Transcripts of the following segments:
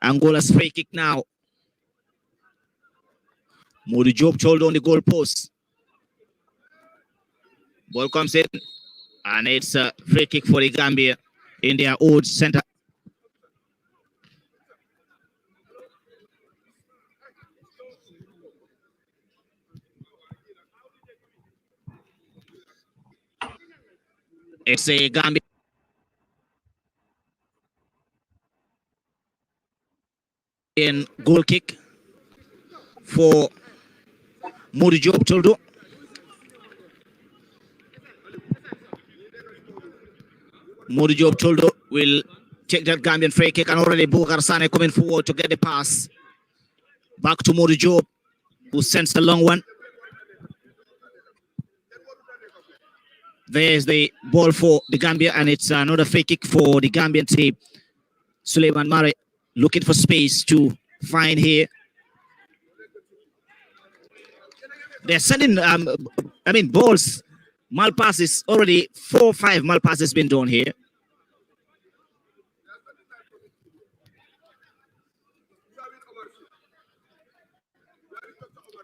Angola's free kick now. Modu Job hold on the goal post. Ball comes in, and it's a free kick for the Gambia in their own center. It's a Gambia goal kick for Modu Job Toldo. Modu Job Toldo will take that Gambian free kick, and already Boubacar Sane coming forward to get the pass back to Modu Job, who sends a long one. There's the ball for the Gambia, and it's another free kick for the Gambian team. Suleiman Mare looking for space to find here. They're sending, balls, malpasses, already 4 or 5 malpasses been done here.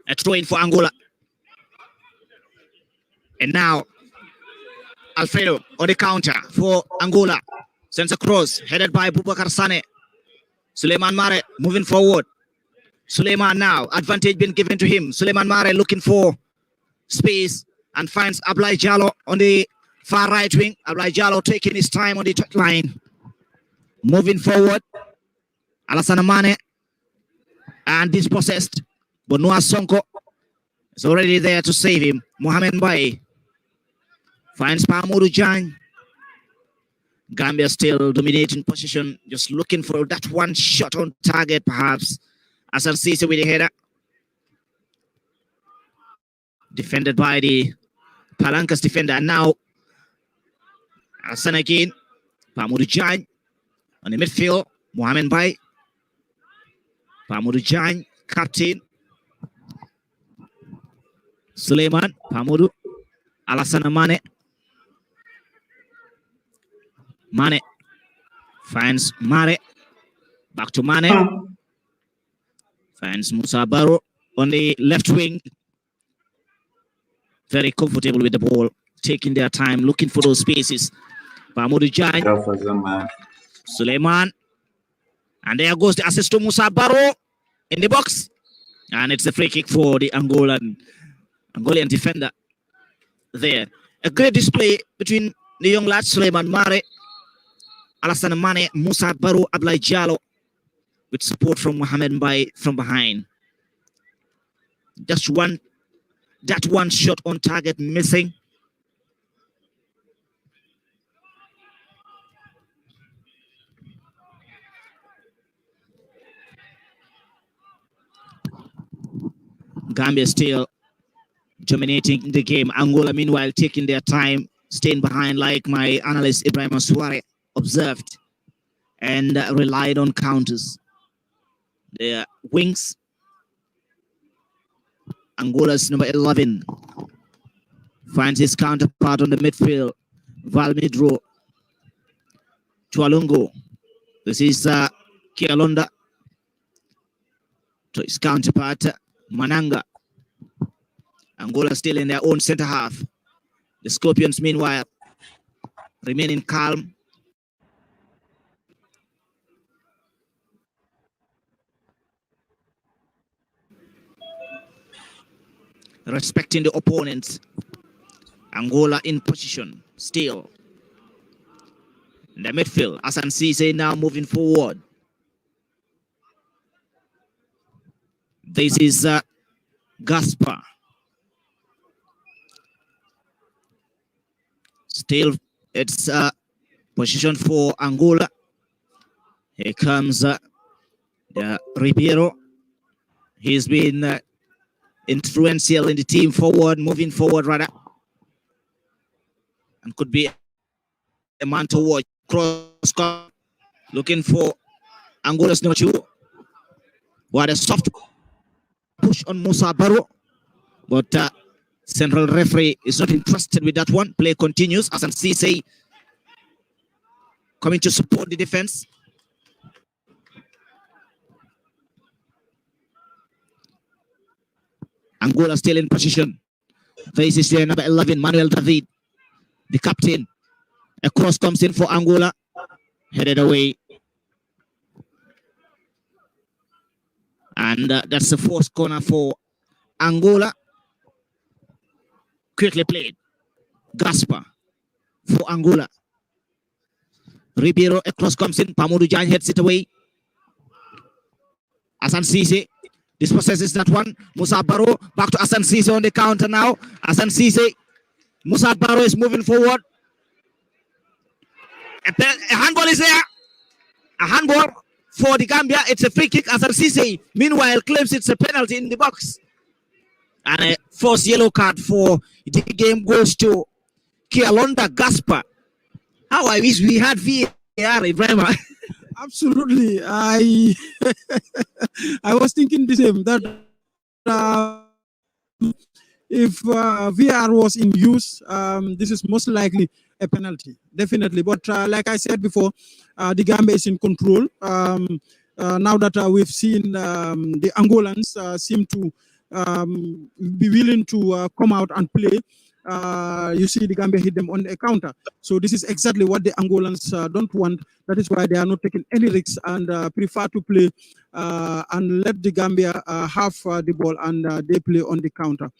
A throw in for Angola. And now, Alfredo on the counter for Angola. Sends a cross, headed by Boubacar Sane. Suleiman Mare moving forward. Suleiman now, advantage been given to him. Suleiman Mare looking for space and finds Ablai Jallo on the far right wing. Ablai Jallo taking his time on the touch line. Moving forward. Alassane Mane. And dispossessed. But Noah Sonko is already there to save him. Mohamed Mbaye finds Pamoudou Diagne. Gambia still dominating position, just looking for that one shot on target, perhaps. Hassan Cisse with the header. Defended by the Palanca's defender. And now, Hassan again. Pamoudou Diagne on the midfield. Mohamed Mbaye. Pamoudou Diagne, captain. Suleiman, Pamoudou. Alassane Mane. Mane finds Mare. Back to Mane. Finds Musa Barrow on the left wing. Very comfortable with the ball. Taking their time, looking for those spaces. Pamoudou Diagne. Suleiman. And there goes the assist to Musa Barrow in the box. And it's a free kick for the Angolan defender there. A great display between the young lads, Suleiman Mare, Alassane Mane, Musa Barrow, Ablai Jallo, with support from Mohamed Mbaye from behind. Just that one shot on target missing. Gambia still dominating the game. Angola, meanwhile, taking their time, staying behind, like my analyst Ibrahim Suare observed, and relied on counters. Their wings. Angola's number 11 finds his counterpart on the midfield. Valmidro Tualungo. This is Kialonda to his counterpart Mananga. Angola still in their own center half. The Scorpions, meanwhile, remaining calm. Respecting the opponents. Angola in position still. In the midfield, Hassan Cisse now moving forward. This is Gaspar. Still, it's position for Angola. Here comes Ribeiro. He's been influential in the team forward, moving forward rather. And could be a man to watch. Cross, looking for Angola's number 2. What a soft push on Musa Barrow. But central referee is not interested with that one. Play continues. Hassan Cisse coming to support the defense. Angola still in position. Faces there number 11, Manuel David, the captain. A cross comes in for Angola. Headed away. And that's the fourth corner for Angola. Quickly played. Gasper for Angola. Ribeiro, a cross comes in. Pamudu Jan heads it away. Hassan Cisse. This possesses that one. Musa Barrow back to Hassan Cisse on the counter now. Hassan Cisse. Musa Barrow is moving forward. A handball is there. A handball for the Gambia. It's a free kick. Hassan Cisse, meanwhile, claims it's a penalty in the box. And a first yellow card for the game goes to Kialonda Gasper. How I wish we had VAR, Ibrahim. Absolutely. I was thinking the same, that if VR was in use, this is most likely a penalty, definitely. But like I said before, the Gambia is in control. Now that we've seen the Angolans seem to be willing to come out and play, you see the Gambia hit them on a counter. So this is exactly what the Angolans don't want. That is why they are not taking any risks and prefer to play and let the Gambia have the ball and they play on the counter.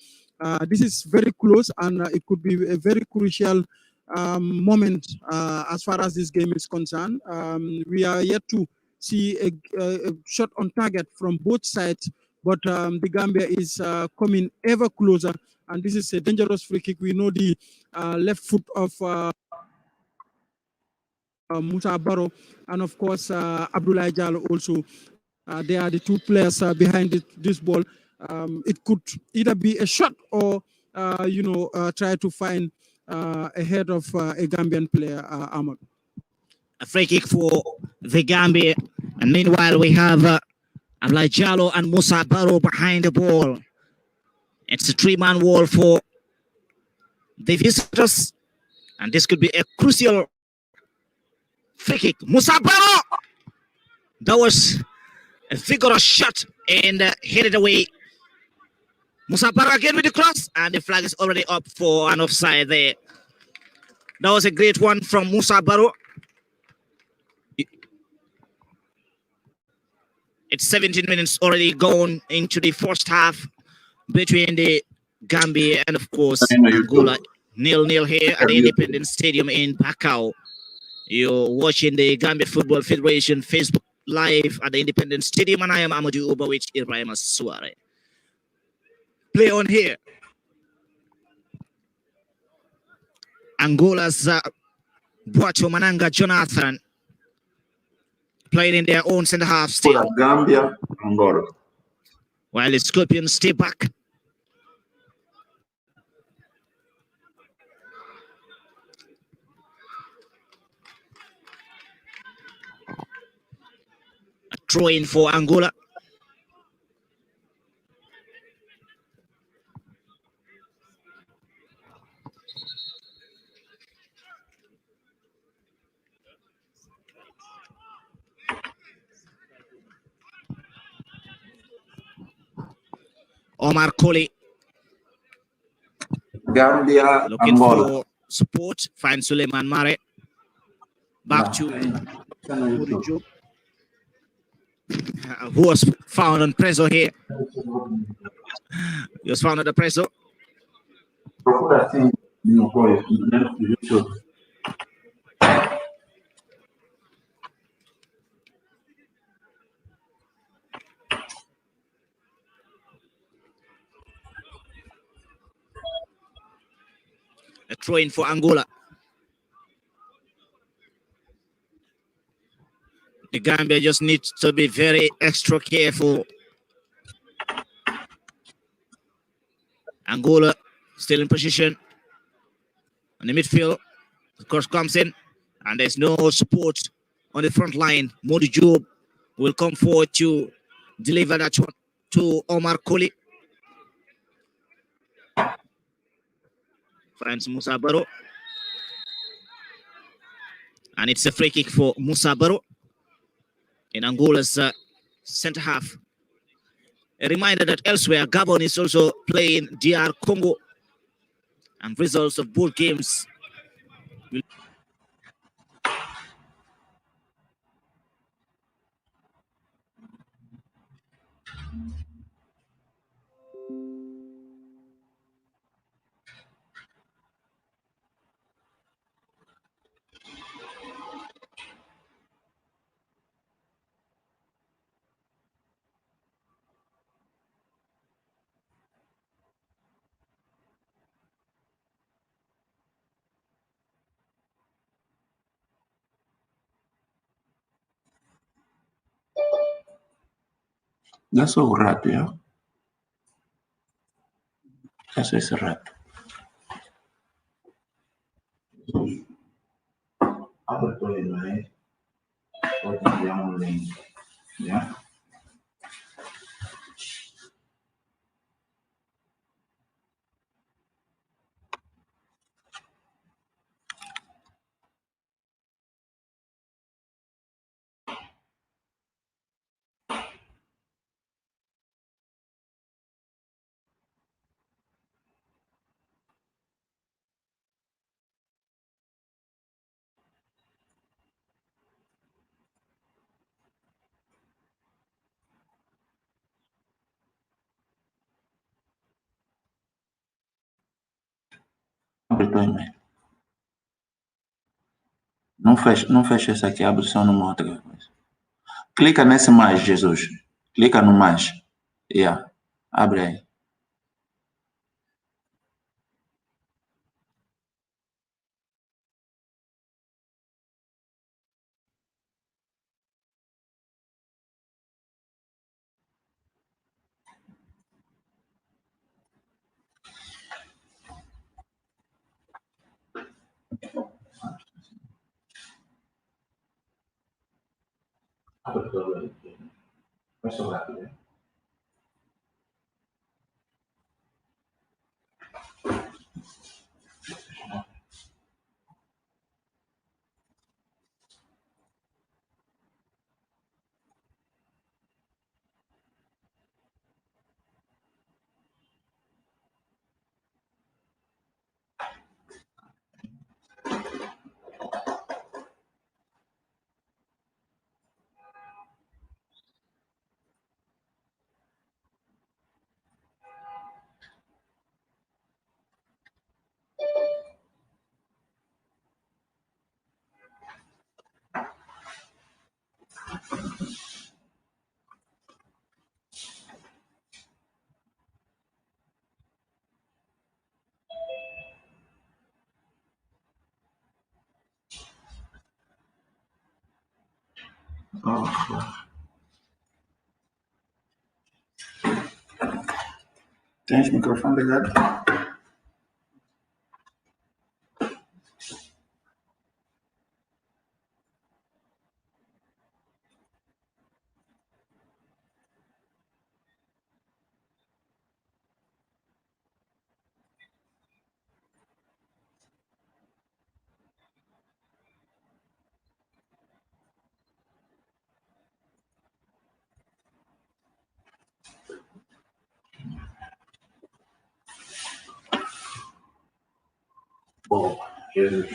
This is very close and it could be a very crucial moment as far as this game is concerned. We are yet to see a shot on target from both sides, but the Gambia is coming ever closer, and this is a dangerous free kick. We know the left foot of Musa Barrow, and of course Abdoulaye Diallo also. They are the two players behind this ball. It could either be a shot or try to find a head of a Gambian player, Ahmad. A free kick for the Gambia, and meanwhile we have Abdoulaye Diallo and Musa Barrow behind the ball. It's a three-man wall for the visitors, and this could be a crucial free kick. Musa Barrow! That was a vigorous shot and headed away. Musa Barrow again with the cross, and the flag is already up for an offside there. That was a great one from Musa Barrow. It's 17 minutes already gone into the first half between the Gambia and, of course, Angola. 0-0 here at the Independence Stadium in Bakau. You're watching the Gambia Football Federation Facebook Live at the Independence Stadium, and I am Amadou Obawich Ibrahim Suare. Play on here. Angola's Boato Mananga Jonathan playing in their own center half still. Gambia, Angola. While the Scorpions stay back. A throw in for Angola. Omar Colley Gambia, looking Angola. for support. Find Suleiman Mare. Back to Murijo, who was found on Preso here. He was found at the Preso. A throw in for Angola. The Gambia just needs to be very extra careful. Angola still in position. On the midfield, of course, comes in, and there's no support on the front line. Modi Job will come forward to deliver that one to Omar Colley. Finds Musa Barrow. And it's a free kick for Musa Barrow in Angola's center half. A reminder that elsewhere, Gabon is also playing DR Congo, and results of both games will That's so rato, yeah. That's esse rato. Abre todo ele aí. Pode enviar um link. Yeah. Abre tua e-mail. Não fecha esse aqui, abre só numa outra coisa. Clica nesse mais, Jesus. Clica no mais. Yeah. Abre aí. Abre todo aí. Vai ser rápido, né? Oh, tens microfone ligado? Bom, Jesus.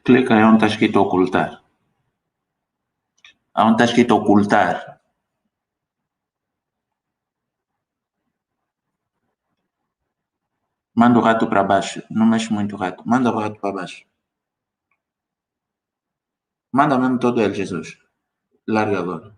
Clica aí onde está escrito ocultar. Onde está escrito ocultar. Manda o rato para baixo. Não mexe muito o rato. Manda o rato para baixo. Manda mesmo todo ele, Jesus. Larga agora.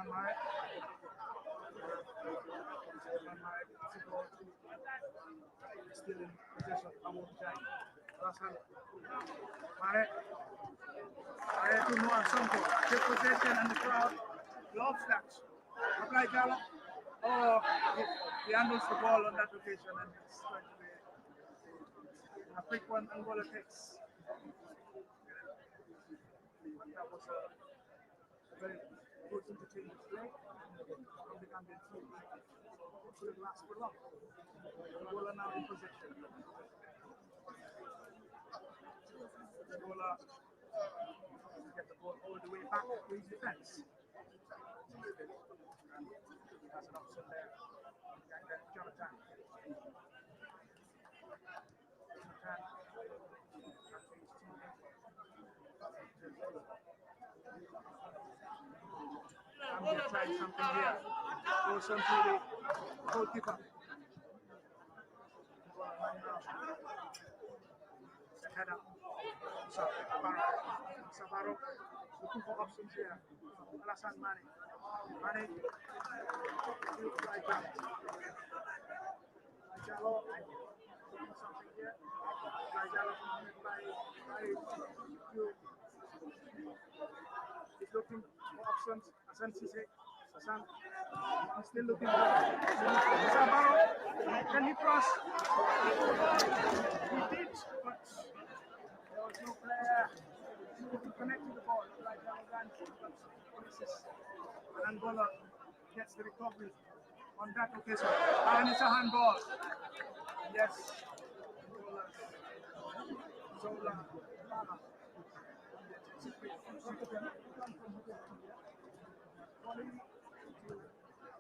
Mare. Still in possession. Rasan. Mare. Mare to Noah Santo. Take possession and the crowd loves that. Apply Jalo. Oh, he handles the ball on that occasion and it's going to be a quick one. Angola takes. That was a very good entertaining play from the Gambian team. It couldn't last for long. Angola now in possession. Angola get the ball all the way back to his defense. Has an option there. Jonathan. I'm going to try something here. Goes on to the goalkeeper. The header. Savaro. Looking for options here. Alassane Mane. Mane. Right back. Jalo. Something here. Jalo by he's looking for options. Hassan Cisse. Hassan. He's still looking for Savaro. Can he cross? He did, but there was no player to connect to the ball. Like and Angola gets the recovery on that occasion. And it's a handball. Yes. Zola.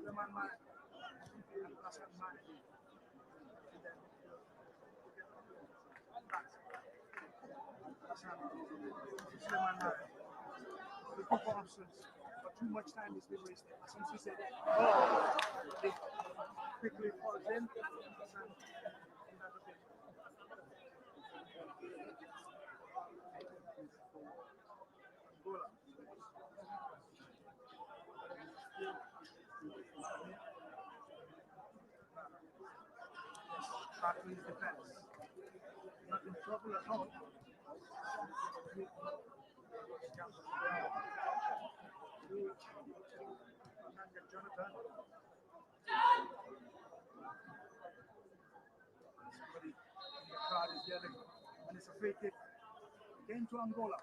The man looking for options, but too much time is being wasted. As he said, it quickly falls in. Angola. Back to his defense. Not in trouble at all. Jonathan. Somebody in the crowd is yelling, and it's a free kick. Again to Angola.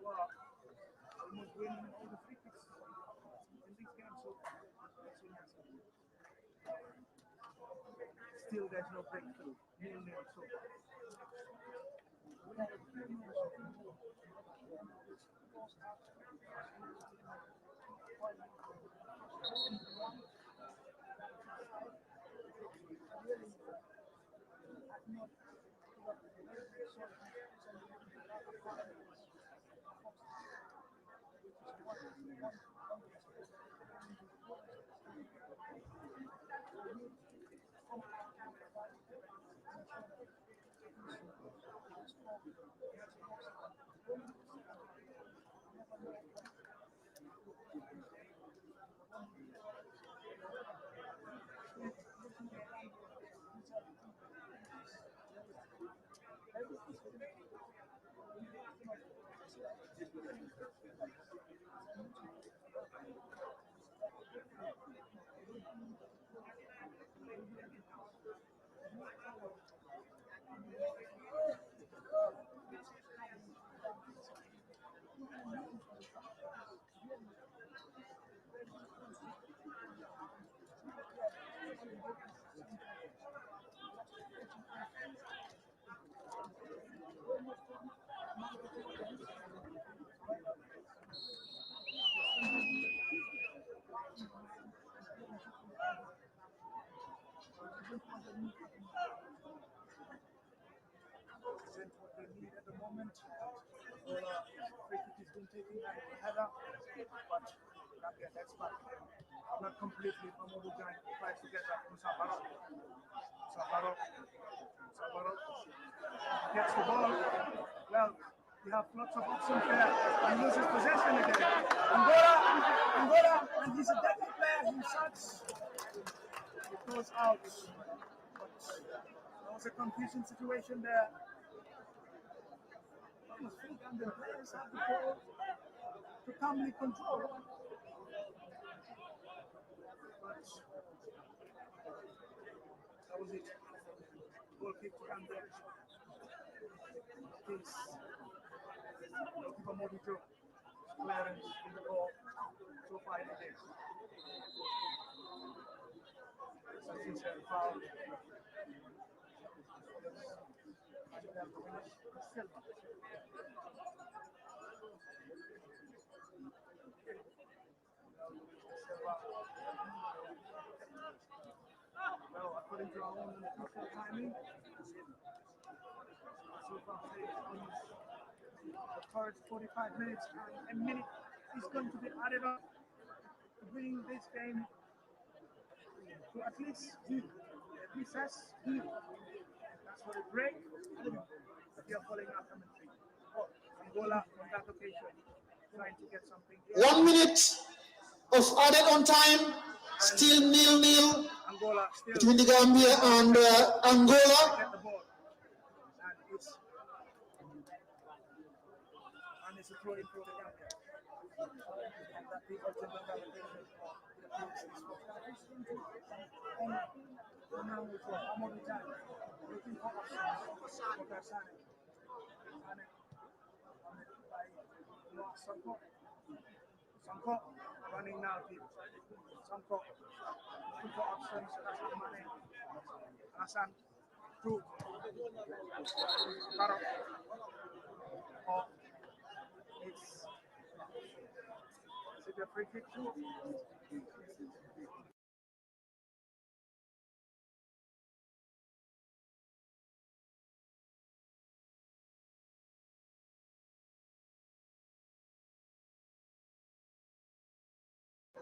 Wow. Almost winning all the free kicks in this game so far. Still, there's no breakthrough. Nil-nil so far. Present what they need at the moment. Free kick has been taken by the header, but Gambia gets back. Not completely. Mamadou Diagne tries to get that from Savaro. Savaro gets the ball. Well, We have lots of options there and loses possession again. Angola, and he's a deadly player. He shots, it goes out. But there was a confusion situation there. And the players have the ball to calmly control. But that was it. Goal kick to Gambia. Peace. Goalkeeper Mobito. Clearance in the ball. So far in the game. Substitution foul. Silva. Well, according to our own official timing, so far on the first 45 minutes and a minute is going to be added on to bring this game to at least recess. That's for the break. If you're following our commentary. Oh, Angola on that occasion trying to get something here. 1 minute of added on time, still 0-0 Angola still between the Gambia and Angola. get the ball. And it's a throw in for the Gambia. That the ultimate validation and now we for Amadou Diallo looking for options for Gassane. Sanko running now deep. Sanko looking for options. That's not Mane. Hassan to Karo. Oh, it's is it a free kick too?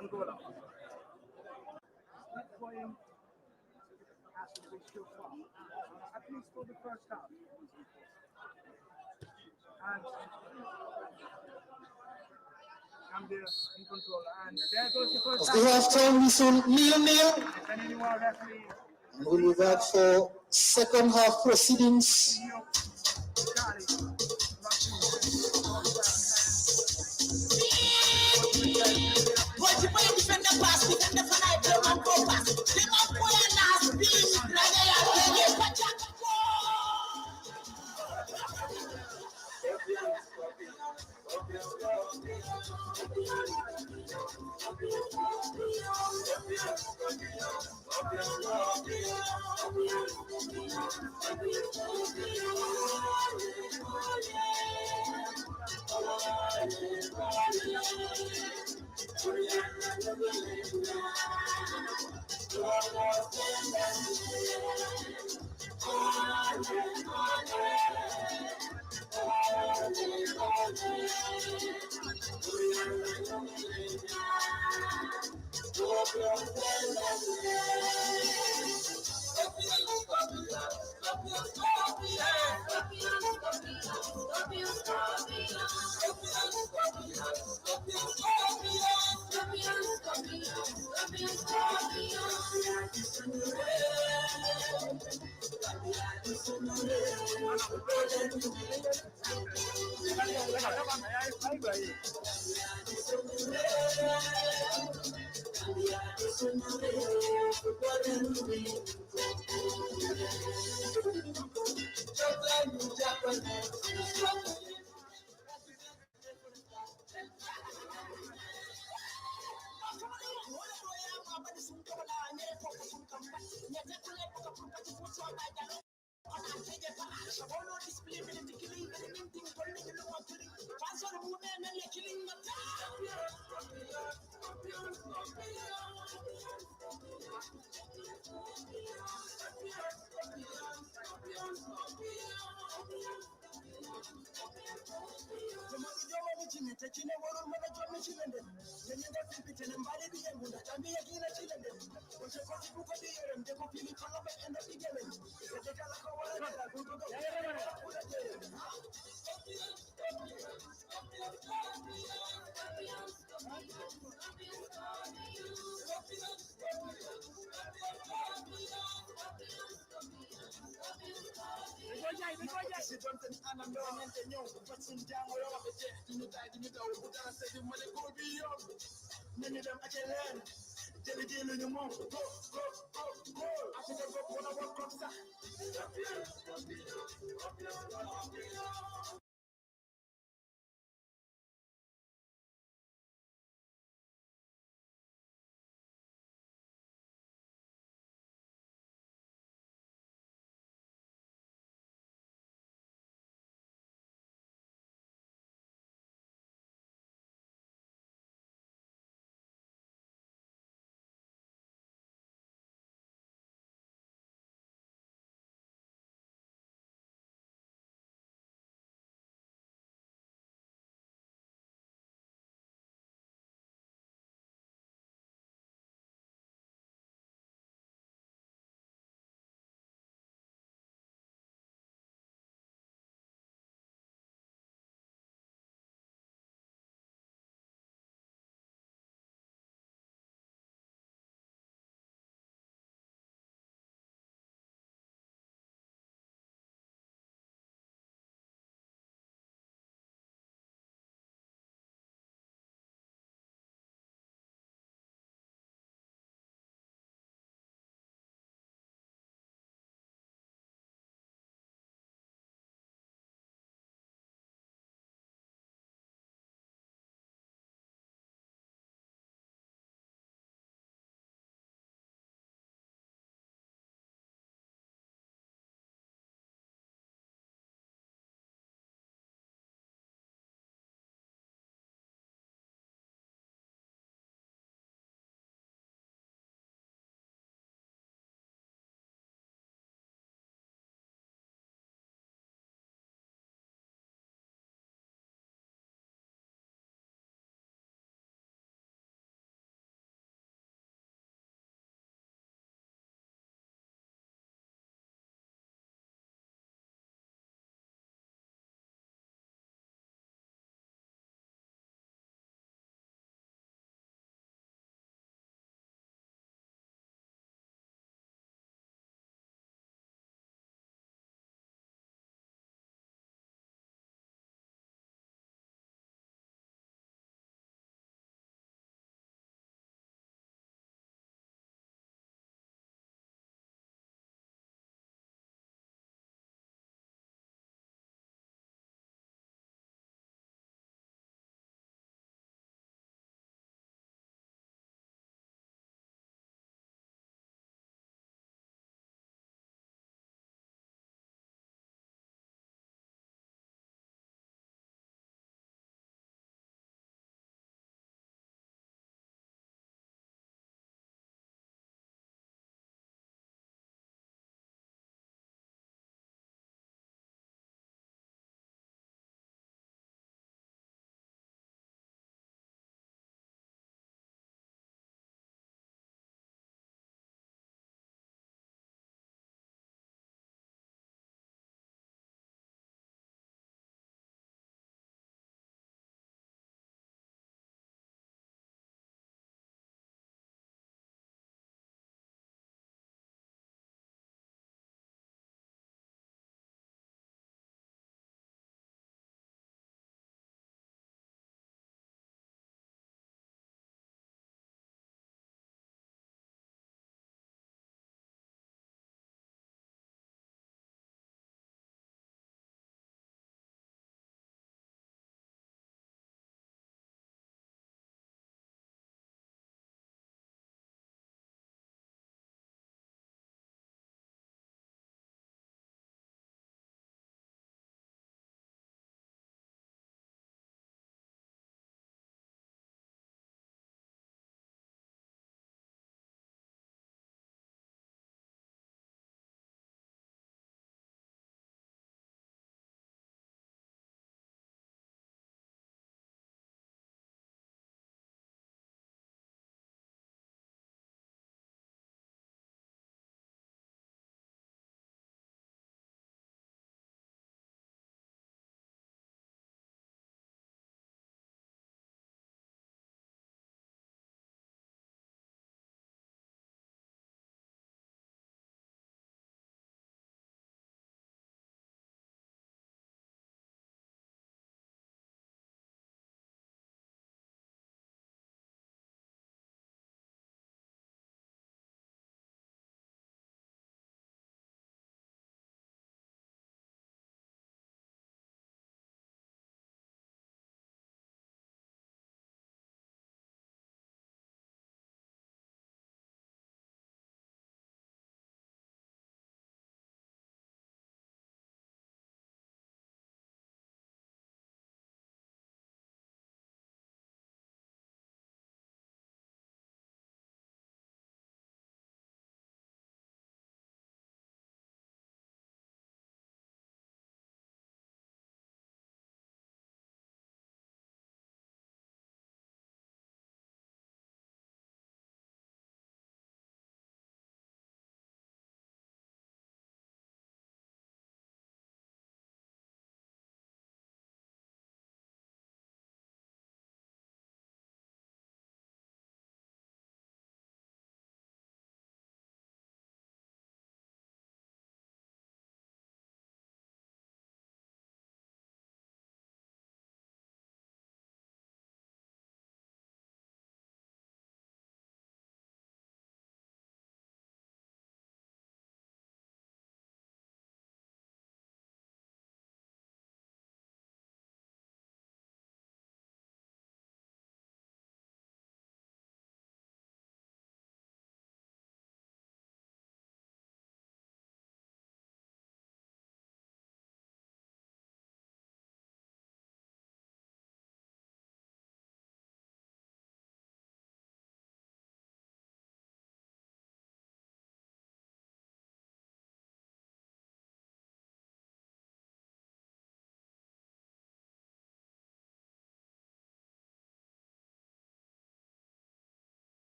Angola. Playing has to be still far, at least for the first half. And Gambia in control. And there goes the first The half-time whistle 0-0. If anyone referee, And we'll be back for second half proceedings.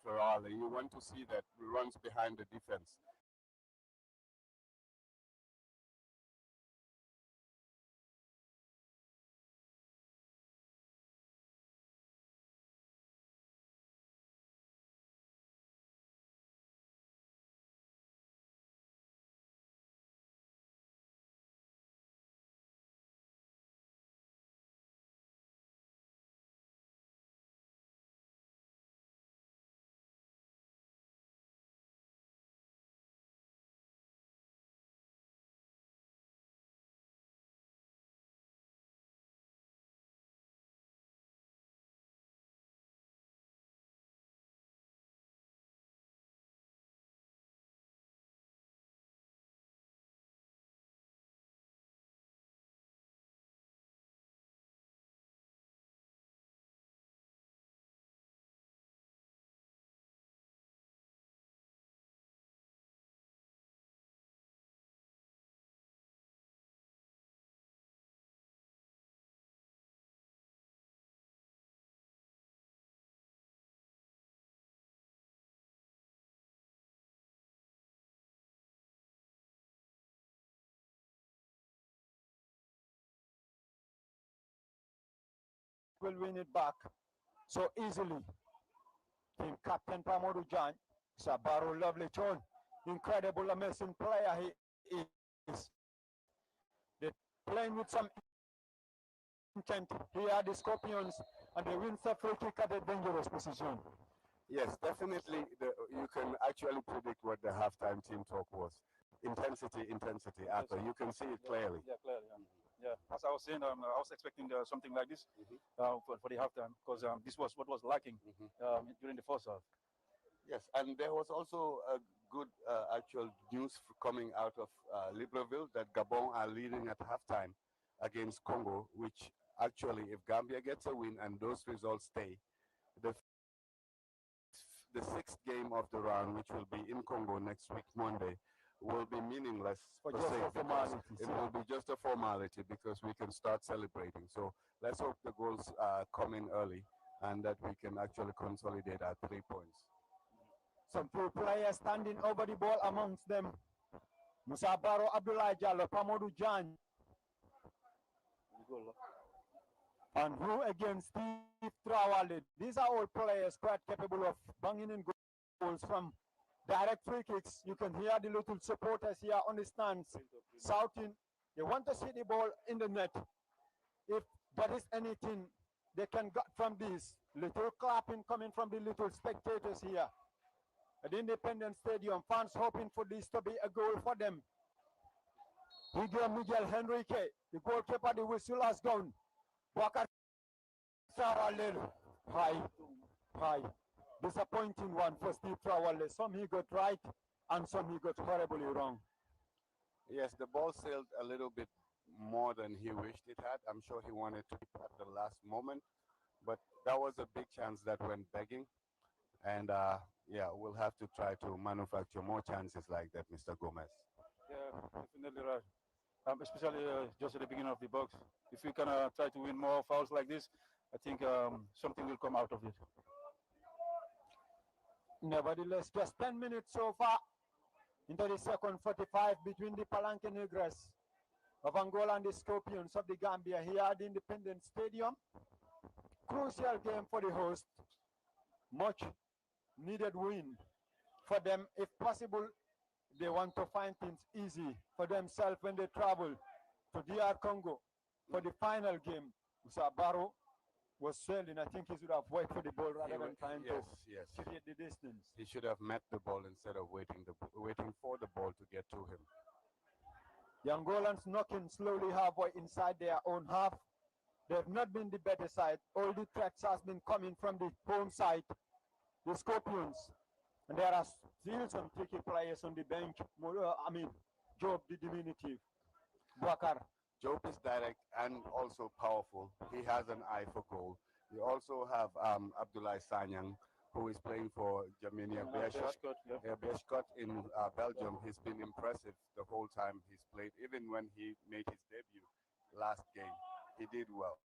Ferrari. You want to see that runs behind the defense. Will win it back so easily. Team captain Pamodu Jan, Sabaro, lovely tone, incredible, amazing player he is. They're playing with some intent. Here are the Scorpions, and they win the free kick at a dangerous position. Yes, definitely. You can actually predict what the halftime team talk was. Intensity, Arthur. You can see it clearly. Yeah, clearly. Yeah, as I was saying, I was expecting something like this for the halftime, because this was what was lacking during the first half. Yes, and there was also a good actual news coming out of Libreville that Gabon are leading at halftime against Congo, which actually, if Gambia gets a win and those results stay, the sixth game of the round, which will be in Congo next week, Monday, will be meaningless For per just se, a because formality, it so. will be just a formality because we can start celebrating. So let's hope the goals come in early and that we can actually consolidate our 3 points. Some two players standing over the ball amongst them. Musa Baro, Abdullah Jallo, Pamodu Jan. And who against Steve Trawale? These are all players quite capable of banging in goals from direct free kicks. You can hear the little supporters here on the stands shouting. They want to see the ball in the net. If there is anything they can get from this, little clapping coming from the little spectators here at the Independence Stadium. Fans hoping for this to be a goal for them. Miguel Henrique, the goalkeeper, the whistle has gone. Wakar Trawale, high. Disappointing one for Steve Trawale. Some he got right and some he got horribly wrong. Yes, the ball sailed a little bit more than he wished it had. I'm sure he wanted to at the last moment, but that was a big chance that went begging. And yeah, we'll have to try to manufacture more chances like that, Mr. Gomez. Yeah, definitely right. Especially just at the beginning of the box. If we can try to win more fouls like this, I think something will come out of it. Nevertheless, just 10 minutes so far into the second 45 between the Palanque Negras of Angola and the Scorpions of the Gambia here at the Independence Stadium. Crucial game for the host. Much needed win for them. If possible, they want to find things easy for themselves when they travel to DR Congo for the final game. Musabaro was sailing. I think he should have waited for the ball rather than trying to create the distance. He should have met the ball instead of waiting for the ball to get to him. The Angolans knocking slowly halfway inside their own half. They've not been the better side. All the threats has been coming from the home side, the Scorpions. And there are still some tricky players on the bench. Job the diminutive. Bakar. Job is direct and also powerful. He has an eye for goal. You also have Abdoulaye Sanyang, who is playing for Germania Beerschot in Belgium. He's been impressive the whole time he's played. Even when he made his debut last game, he did well.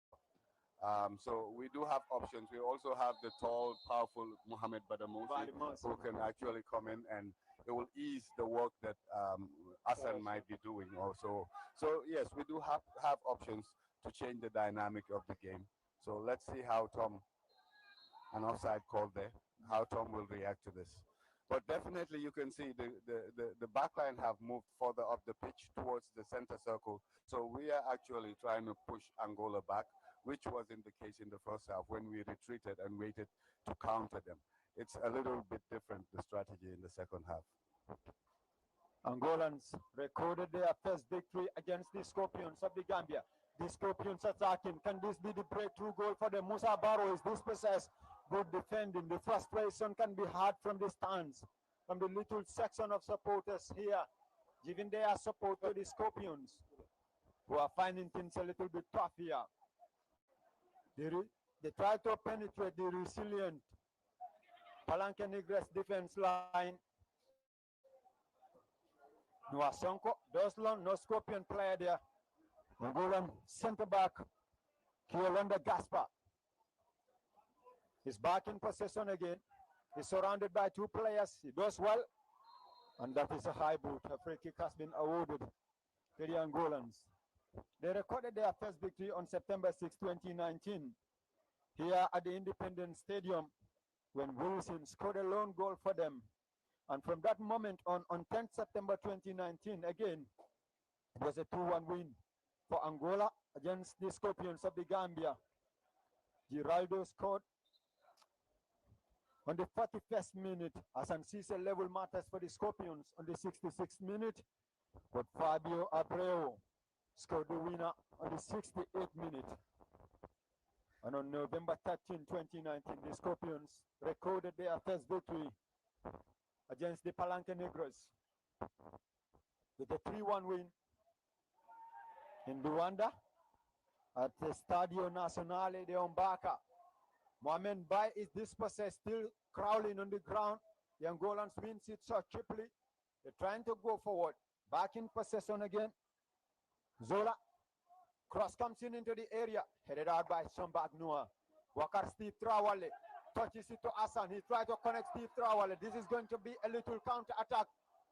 So we do have options. We also have the tall, powerful Mohamed Badamosi, who can actually come in, and it will ease the work that Hassan might be doing also. So yes, we do have options to change the dynamic of the game. So let's see how Tom, an offside call there, how Tom will react to this. But definitely you can see the backline have moved further up the pitch towards the center circle. So we are actually trying to push Angola back, which wasn't the case in the first half when we retreated and waited to counter them. It's a little bit different, the strategy in the second half. Angolans recorded their first victory against the Scorpions of the Gambia. The Scorpions attacking. Can this be the breakthrough goal for the Musa Barrow? Is this possess? Good defending. The frustration can be heard from the stands, from the little section of supporters here, giving their support to the Scorpions, who are finding things a little bit tough here. They try to penetrate the resilient Palanque Negres defense line. No Asonko, Doslan, no Scorpion player there. Angolan center back, Kiolanda Gaspar. He's back in possession again. He's surrounded by two players. He does well. And that is a high boot. A free kick has been awarded to the Angolans. They recorded their first victory on September 6, 2019, here at the Independence Stadium, when Wilson scored a lone goal for them. And from that moment on 10th September 2019, again, it was a 2-1 win for Angola against the Scorpions of the Gambia. Giraldo scored on the 41st minute, as Cisse level matters for the Scorpions on the 66th minute, but Fabio Abreu scored the winner on the 68th minute. And on November 13, 2019, the Scorpions recorded their first victory against the Palanque Negros with a 3-1 win in Luanda at the Stadio Nazionale de Ombaka. Mohamed Bai is dispossessed, still crawling on the ground. The Angolans wins it so cheaply. They're trying to go forward. Back in possession again. Zola. Cross comes into the area. Headed out by Shambak Noah. Wakar Steve Trawale. Touches it to Hassan. He tried to connect Steve Trawale. This is going to be a little counter attack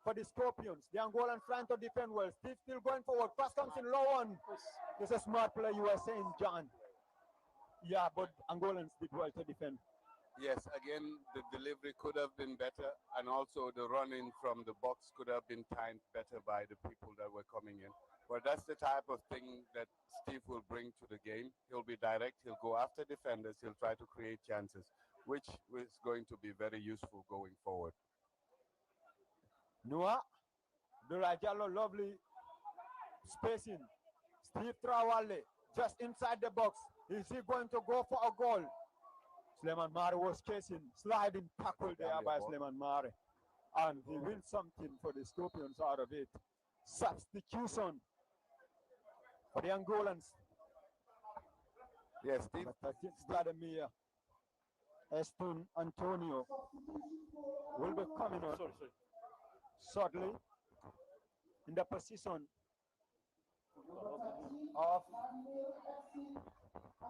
for the Scorpions. The Angolans trying to defend well. Steve still going forward. Cross comes in low one. This is a smart play, you were saying, John. Yeah, but Angolans did well to defend. Yes, again, the delivery could have been better, and also the running from the box could have been timed better by the people that were coming in. But that's the type of thing that Steve will bring to the game. He'll be direct, he'll go after defenders, he'll try to create chances, which is going to be very useful going forward. Noah, Durajalo, lovely spacing. Steve Trawale, just inside the box. Is he going to go for a goal? Sleman Mare was chasing, sliding tackle there by Sleman Mare. And he wins something for the Scorpions out of it. Substitution for the Angolans. Yes, Steve. Vladimir Estun Antonio will be coming on shortly in the position of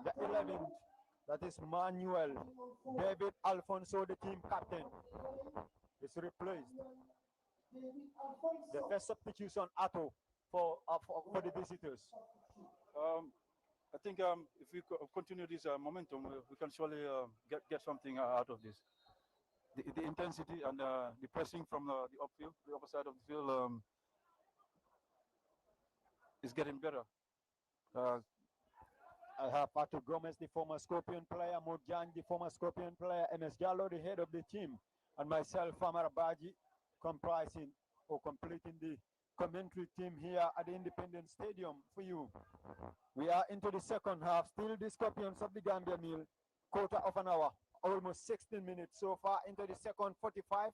the 11th. That is Manuel David Alfonso, the team captain, is replaced. The first substitution, Atto, for the visitors. I think if we continue this momentum, we can surely get something out of this. The intensity and the pressing from the upfield, the upper side of the field, is getting better. I have Pato Gomez, the former Scorpion player, Mojang, the former Scorpion player, MS Gallo, the head of the team, and myself, Famara Baji, comprising or completing the commentary team here at the Independence Stadium for you. We are into the second half, still the Scorpions of the Gambia Mill, quarter of an hour, almost 16 minutes so far into the second 45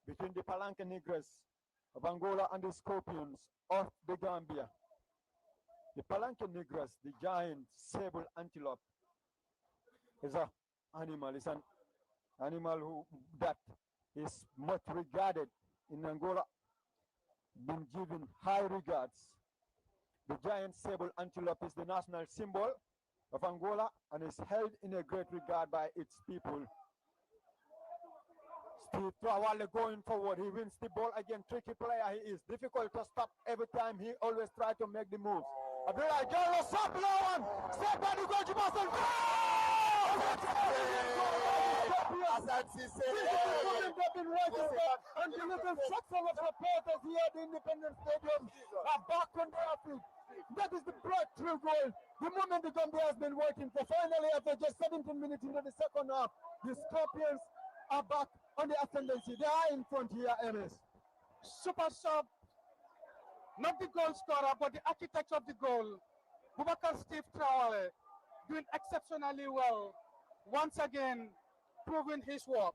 between the Palanque Negres of Angola and the Scorpions of the Gambia. The Palanque Negras, the giant sable antelope, is an animal. It's an animal that is much regarded in Angola, been given high regards. The giant sable antelope is the national symbol of Angola and is held in a great regard by its people. Steve Trawale going forward. He wins the ball again. Tricky player he is. Difficult to stop every time. He always try to make the moves. Abdullah Jallo, stop one. Step by the goal to Boston. They've been waiting for, and the little section of supporters here at the Independence Stadium are back on their feet. That is the breakthrough goal. The moment the Gambia has been waiting for. Finally, after just 17 minutes into the second half, the Scorpions are back on the ascendancy. They are in front here, MS. Super sub, not the goal scorer, but the architect of the goal, Boubacar Steve Traore, doing exceptionally well. Once again, proving his work.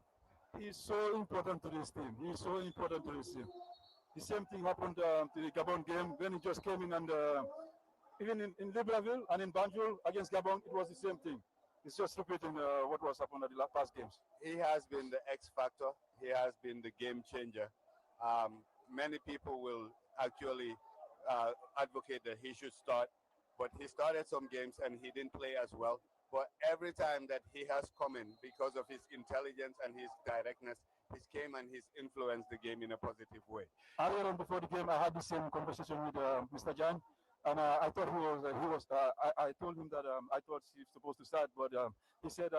He's so important to this team. He's so important to this team. The same thing happened to the Gabon game when he just came in, and even in Libreville and in Banjul against Gabon, it was the same thing. It's just repeating what was happened at the past games. He has been the X factor. He has been the game changer. Many people will actually advocate that he should start, but he started some games and he didn't play as well. But every time that he has come in, because of his intelligence and his directness, he's came and he's influenced the game in a positive way. Earlier on before the game, I had the same conversation with Mr. Jan, and I thought I told him that I thought Steve's supposed to start, but he said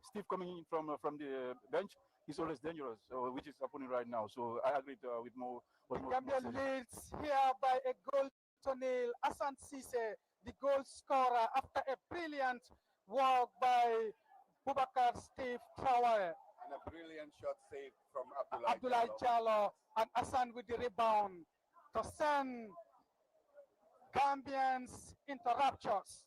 Steve coming in from the bench is always dangerous, which is happening right now. So I agreed with more. Gambia leads here by a goal to nil. Hassan Cisse, the goal scorer, after a brilliant work by Boubacar Steve Traore. And a brilliant shot saved from Abdullah Jallo, and Hassan with the rebound to send Gambians into raptures.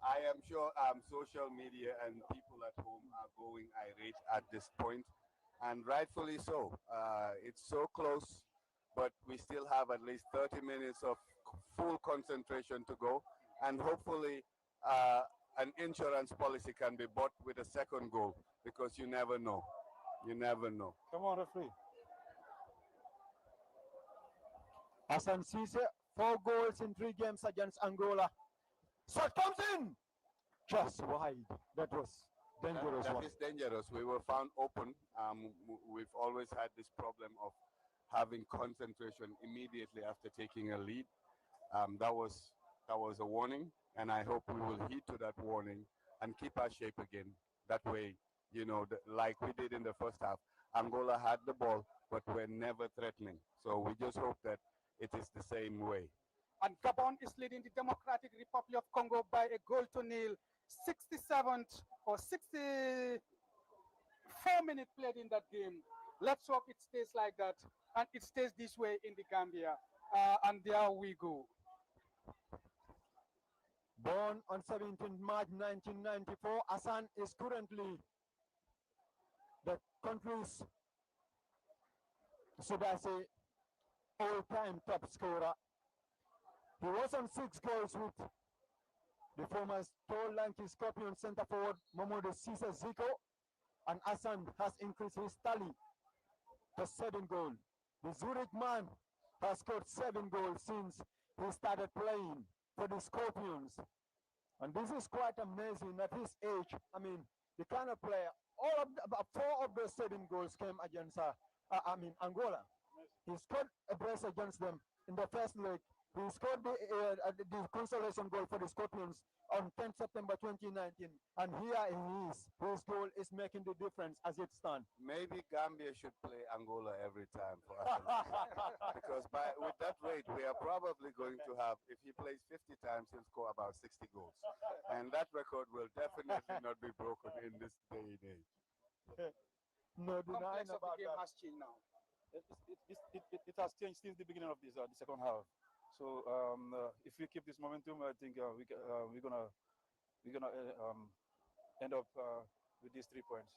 I am sure social media and people at home are going irate at this point, and rightfully so. It's so close, but we still have at least 30 minutes of full concentration to go, and hopefully an insurance policy can be bought with a second goal, because you never know. You never know. Come on, referee. Hassan Cisse, 4 goals in 3 games against Angola. Shot comes in! Just wide. That was dangerous. That is dangerous. We were found open. We've always had this problem of having concentration immediately after taking a lead. That was a warning, and I hope we will heed to that warning and keep our shape again. That way, like we did in the first half, Angola had the ball, but we're never threatening. So we just hope that it is the same way. And Gabon is leading the Democratic Republic of Congo by a goal to nil. 67th or 64 minutes played in that game. Let's hope it stays like that, and it stays this way in the Gambia. And there we go. Born on 17 March 1994, Hassan is currently the country's, should I say, all-time top scorer. He was on 6 goals with the former tall, lanky Scorpion center forward Mamadou Cisse Zico, and Hassan has increased his tally to 7 goals. The Zurich man has scored 7 goals since he started playing for the Scorpions. And this is quite amazing at his age. I mean, the kind of player, about 4 of those 7 goals came against Angola. He scored a brace against them in the first leg. He scored the consolation goal for the Scorpions on 10 September 2019. And here he is. His goal is making the difference as it stands. Maybe Gambia should play Angola every time for us. Because with that rate, we are probably going to have, if he plays 50 times, he'll score about 60 goals. And that record will definitely not be broken in this day and age. No denying Complex of about the game that. has changed now. It has changed since the beginning of this the second half. So if we keep this momentum, I think we're gonna end up with these 3 points.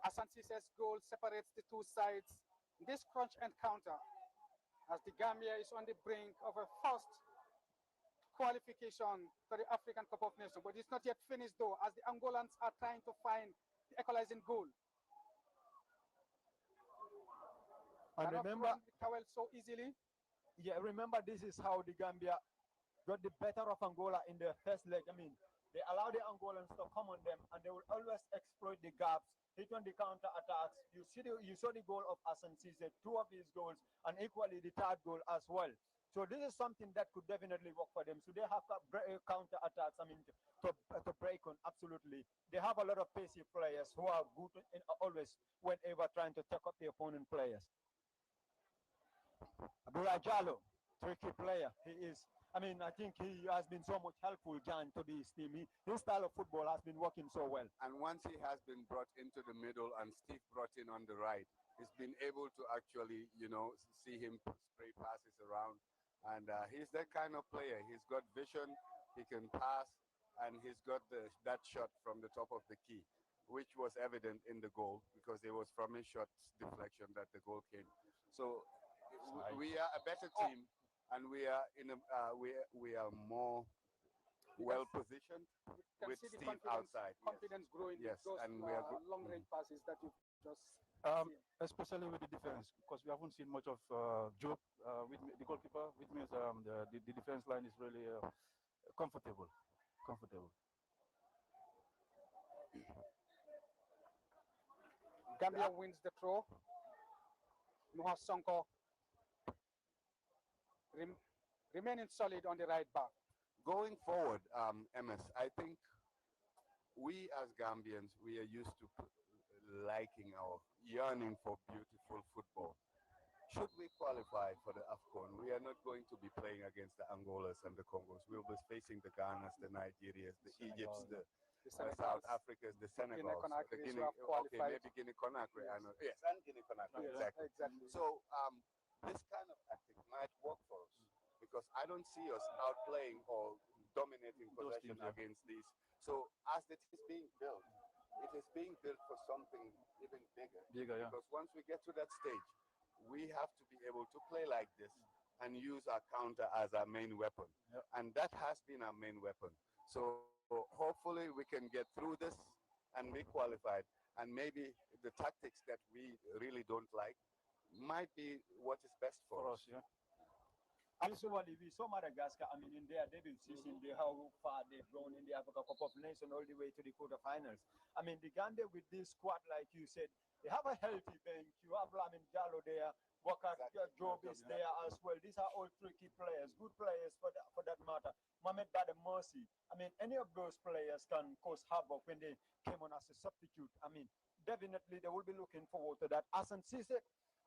Hassan Cisse's goal separates the two sides. This crunch encounter, as the Gambia is on the brink of a first qualification for the African Cup of Nations, but it's not yet finished though, as the Angolans are trying to find the equalizing goal. And remember, Towel so easily. yeah, remember this is how the Gambia got the better of Angola in the first leg. I mean, they allow the Angolans to come on them, and they will always exploit the gaps, hit on the counter attacks. You saw the goal of Hassan Cisse, 2 of his goals, and equally the 3rd goal as well. So this is something that could definitely work for them. So they have counter attacks. I mean, to break on, absolutely. They have a lot of pacey players who are good in always whenever trying to take up the opponent players. Abdullah Jallo, tricky player. He is. I mean, I think he has been so much helpful, John, to this team. His style of football has been working so well. And once he has been brought into the middle and Steve brought in on the right, he's been able to actually, see him spray passes around. And he's that kind of player. He's got vision, he can pass, and he's got that shot from the top of the key, which was evident in the goal because it was from his shot deflection that the goal came. So we are a better team. And we are we are more well positioned with Steve outside. Confidence growing. Yes, those and we are long range passes that you just especially with the defense, because we haven't seen much of Job with the goalkeeper, which means the defense line is really comfortable. Gambia wins the throw. Nuha Sonko remaining solid on the right back. Going forward, MS, I think we as Gambians, we are used to liking our yearning for beautiful football. Should we qualify for the AFCON, we are not going to be playing against the Angolas and the Congos. We'll be facing the Ghanas, the Nigerias, the Egypts, the South Africas, the Senegals, the Guinea, okay, maybe Guinea-Conakry. Yes. I know. Yes, and Guinea-Conakry, exactly. So this kind of tactic might work for us because I don't see us outplaying or dominating possession against these. So as it is being built, it is being built for something even bigger. Because once we get to that stage, we have to be able to play like this and use our counter as our main weapon. And that has been our main weapon. So hopefully we can get through this and be qualified. And maybe the tactics that we really don't like might be what is best for us. Absolutely, we saw Madagascar. I mean, in their debut season, how far they've gone in the Africa Cup of Nations all the way to the quarterfinals. I mean, the Gambia with this squad, like you said, they have a healthy bench. You have Lamin Jallo there, Waka Job is there as well. These are all tricky players, good players for that matter. Mohamed Badem Mercy. I mean, any of those players can cause havoc when they came on as a substitute. I mean, definitely they will be looking forward to that. Hassan Cisse,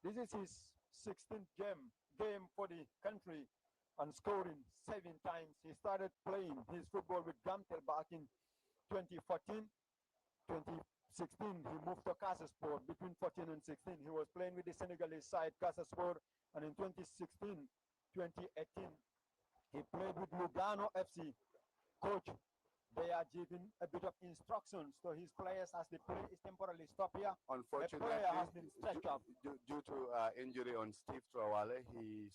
this is his 16th game for the country and scoring 7 times. He started playing his football with Gamtel back in 2014, 2016. He moved to Casasport between 14 and 16. He was playing with the Senegalese side, Casasport, and in 2016, 2018, he played with Lugano FC. Coach, they are giving a bit of instructions to his players as the play is temporarily stopped here. Unfortunately, the player has been stretched up. Due to injury on Steve Trawale, he's.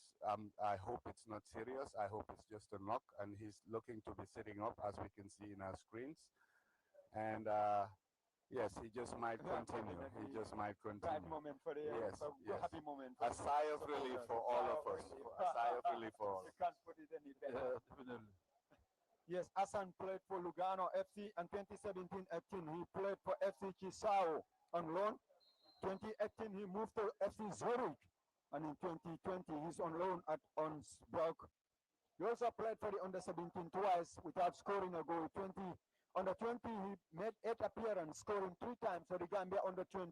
I hope it's not serious. I hope it's just a knock, and he's looking to be sitting up, as we can see in our screens. And yes, he just might continue. He just might continue. Right moment for the happy moment. A sigh of relief for all of us. A sigh of relief for all. You can't put it any better. Yes, Hassan played for Lugano FC, and 2017-18 he played for FC Chisao on loan. 2018 he moved to FC Zurich, and in 2020 he's on loan at Onsburg. He also played for the under-17 twice without scoring a goal. Under-20 he made 8 appearances, scoring 3 times for the Gambia under-20,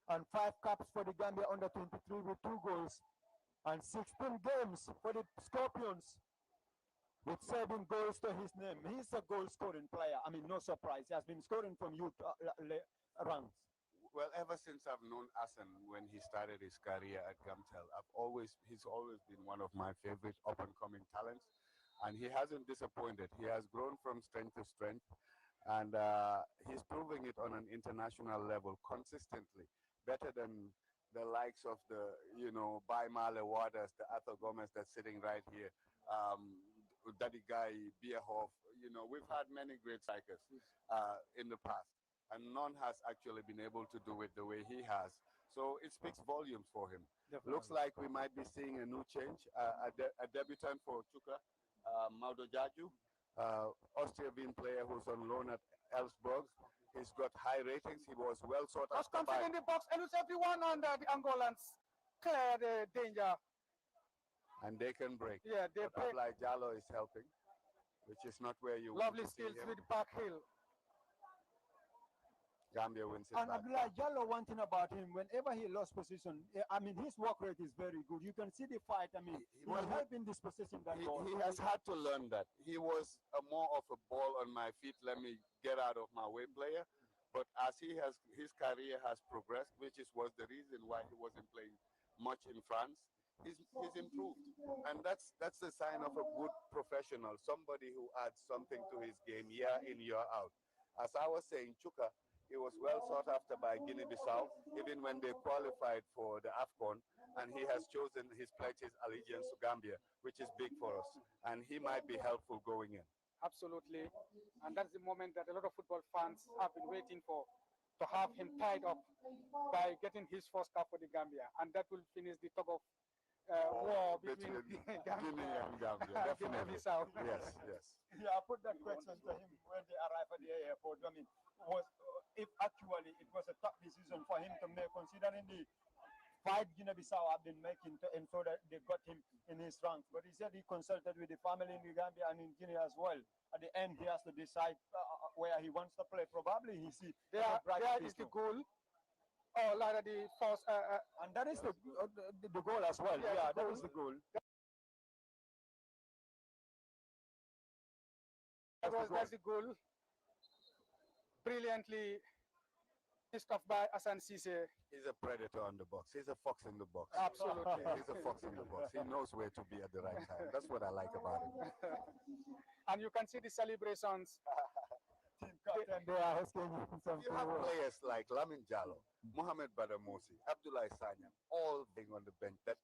and 5 caps for the Gambia under-23 with 2 goals, and 16 games for the Scorpions, with 7 goals to his name. He's a goal-scoring player. I mean, no surprise. He has been scoring from youth ranks. Well, ever since I've known Hassan when he started his career at Gamtel, he's always been one of my favorite up-and-coming talents, and he hasn't disappointed. He has grown from strength to strength, and he's proving it on an international level consistently, better than the likes of the, Baimale Waters, the Arthur Gomez that's sitting right here. Daddy Guy, Bierhoff, we've had many great strikers in the past, and none has actually been able to do it the way he has. So it speaks volumes for him. Definitely. Looks like we might be seeing a new change, a debutant for Chuka, Maudo Jaju, Austrian player who's on loan at Elfsborg. He's got high ratings. He was well sought Just after by... in the box, and everyone under the Angolans clear the danger. And they can break. Yeah, they break. Like Jallo is helping, which is not where you Lovely want to see skills him. with back heel. Gambia wins it And back. Abdullah Jallo, one thing about him, whenever he lost position, I mean, his work rate is very good. You can see the fight. I mean, he was helping this position that goal. He has had to learn that. He was more of a ball on my feet, let me get out of my way player. But as his career has progressed, which was the reason why he wasn't playing much in France, he's improved. And that's the sign of a good professional, somebody who adds something to his game year in, year out. As I was saying, Chuka, he was well sought after by Guinea-Bissau, even when they qualified for the AFCON, and he has chosen his pledge his allegiance to Gambia, which is big for us. And he might be helpful going in. Absolutely. And that's the moment that a lot of football fans have been waiting for, to have him tied up by getting his first cap for the Gambia. And that will finish the tug of war between Guinea and Gambia. Definitely. Yes, yes. Yeah, I put that question to him when they arrived at the airport. I mean, if actually it was a tough decision for him to make, considering the fight Guinea-Bissau have been making to ensure that they got him in his ranks. But he said he consulted with the family in the Gambia and in Guinea as well. At the end, he has to decide where he wants to play. Probably he see there is the goal. Oh, like the first, and that is the goal as well. Yeah, that is the goal. That's the goal. Brilliantly stuffed by Hassan Cisse. He's a predator on the box. He's a fox in the box. Absolutely. He's a fox in the box. He knows where to be at the right time. That's what I like about him. And you can see the celebrations. They are asking some You have players like Lamin Jallo, Mohamed Badamosi, Abdullah Sanya, all being on the bench. That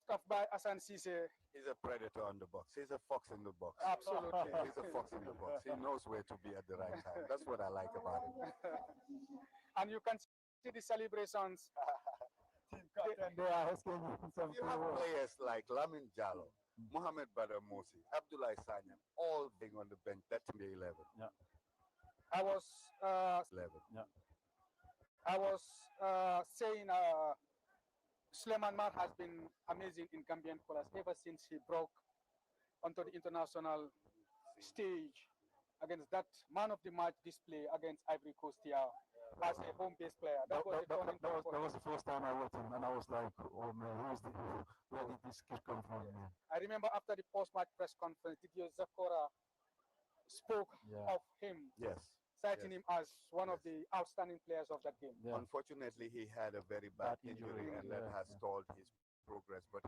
Stuffed by Hassan Cisse. he's a predator on the box. He's a fox in the box. Absolutely. He's a fox in the box. He knows where to be at the right time. That's what I like about him. And you can see the celebrations. They are asking some You have players like Lamin Jallo, Mohamed Badamosi, Abdullah Sanya, all being on the bench. That's the 11. Yeah. I was 11. Yeah. I was saying Suleiman Mar has been amazing in Gambian colors ever since he broke onto the international stage against that man of the match display against Ivory Coast here as a home-based player. That was the first time I watched him, and I was like, oh man, where did this kid come from, man? I remember after the post-match press conference, Didier Zakora spoke of him. Yes. Citing him as one of the outstanding players of that game. Yeah. Unfortunately, he had a very bad injury, and that has stalled his progress. But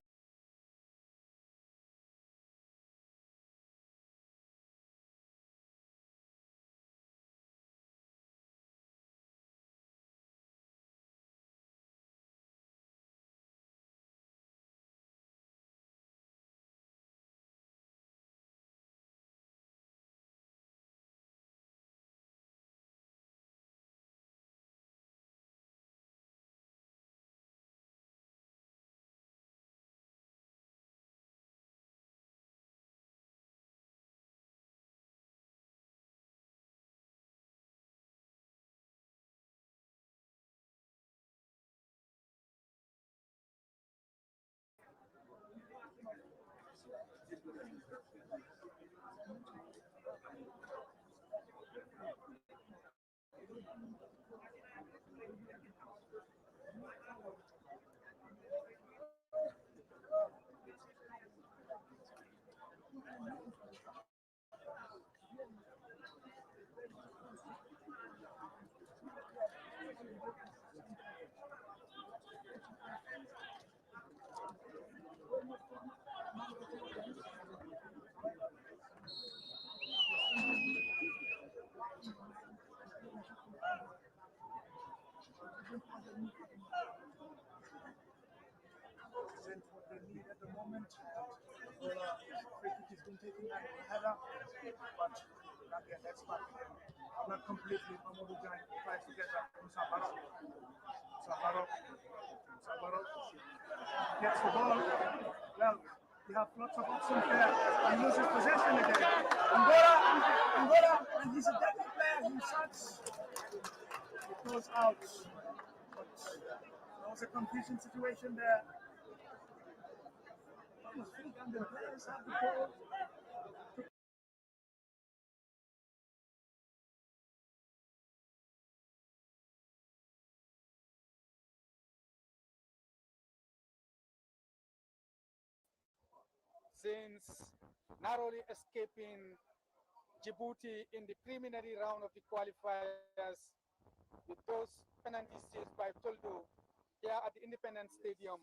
Present what they need at the moment. Angola, free kick has been taken at the header, but Gambia heads back again. Not completely. Mamadou Diagne tries to get that from Sabaro. Sabaro gets the ball. Well, you have lots of options there. He loses possession again. Angola, and he's a deadly player. He shots. It goes out. But there was a confusion situation there. Three Gambian players have the ball. Since narrowly escaping Djibouti in the preliminary round of the qualifiers with those penalties seized by Toldo here at the Independence Stadium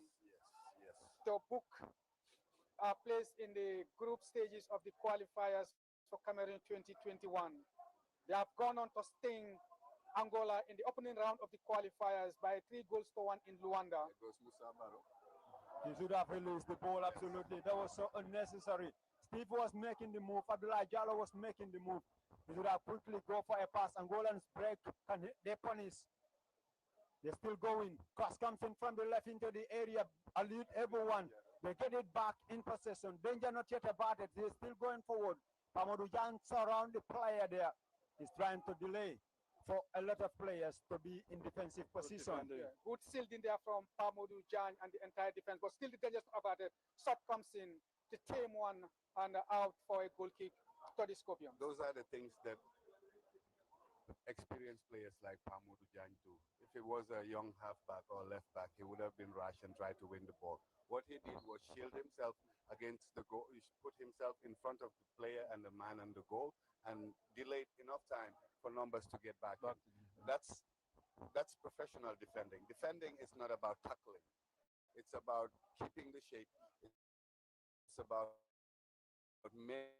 to book a place in the group stages of the qualifiers for Cameroon 2021. They have gone on to sting Angola in the opening round of the qualifiers by 3-1 in Luanda. He should have released the ball, absolutely. That was so unnecessary. Steve was making the move. Abdullah Jallo was making the move. He should have quickly go for a pass. Angolans break. They punish. They're still going. Cross comes in from the left into the area. Alert everyone. They get it back in possession. Danger not yet abated. They're still going forward. Pamadou Jan surround the player there. He's trying to delay for a lot of players to be in defensive position. Yeah. Good shield in there from Pamadou Jan and the entire defense, but still the danger not abated. Shot comes in to tame one and out for a goal kick to the Scorpion. Those are the things that experienced players like Pamadou Jan do. If it was a young halfback or left back, he would have been rash and tried to win the ball. What he did was shield himself against the goal. He put himself in front of the player and the man on the goal and delayed enough time for numbers to get back in. That's professional defending. Defending is not about tackling. It's about keeping the shape. It's about making